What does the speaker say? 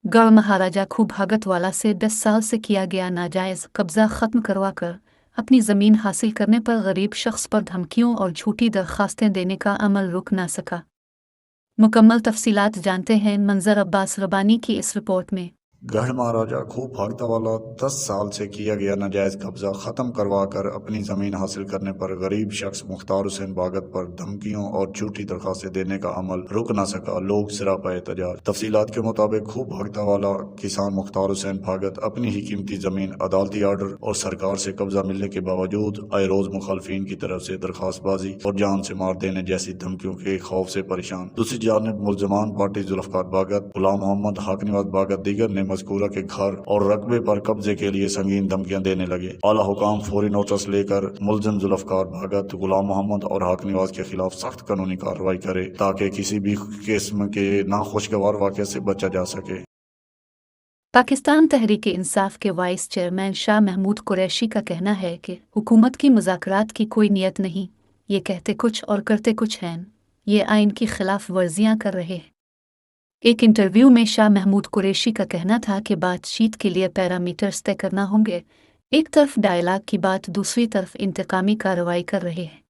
गढ़ महाराजा खूब भगतवाला से 10 साल से किया गया नाजायज़ कब्ज़ा ख़त्म करवाकर अपनी ज़मीन हासिल करने पर गरीब शख्स पर धमकियों और झूठी दरख्वास्तें देने का अमल रुक ना सका। मुकम्मल तफसीलात जानते हैं मंजर अब्बास रबानी की इस रिपोर्ट में। गढ़ महाराजा खूब भागता वाला 10 साल से किया गया नाजायज कब्जा खत्म करवा कर अपनी जमीन हासिल करने पर गरीब शख्स मुख्तार हुसैन भागत पर धमकियों और झूठी दरखास्तें देने का अमल रुक ना सका। लोग सिरापा एहतजाज। तफसीलात के मुताबिक खूब भागता वाला किसान मुख्तार हुसैन भागत अपनी ही कीमती जमीन अदालती आर्डर और सरकार से कब्जा मिलने के बावजूद आए रोज मुखालफिन की तरफ से दरखास्तबाजी और जान से मार देने जैसी धमकियों के खौफ से परेशान। दूसरी जानिब मुलजमान पार्टी जुल्फकार भागत, गुलाम मोहम्मद, हाकनिवाज भागत दीगर ने मज़कूरा के घर और रकबे पर कब्जे के लिए संगीन धमकियां देने लगे। आला हुकाम फौरी नोटिस लेकर मुलजिम जुल्फकार भागत, गुलाम मोहम्मद और हाकनिवाज के खिलाफ सख्त कानूनी कार्रवाई करे ताकि किसी भी किस्म के नाखुशगवार वाक़े से बचा जा सके। पाकिस्तान तहरीक इंसाफ के वाइस चेयरमैन शाह महमूद कुरैशी का कहना है कि हुकूमत की मुज़ाकरात की कोई नीयत नहीं, ये कहते कुछ और करते कुछ हैं, ये आइन की खिलाफ वर्जियाँ कर रहे हैं। एक इंटरव्यू में शाह महमूद कुरैशी का कहना था कि बातचीत के लिए पैरामीटर्स तय करना होंगे। एक तरफ डायलाग की बात, दूसरी तरफ इंतकामी कार्रवाई कर रहे हैं।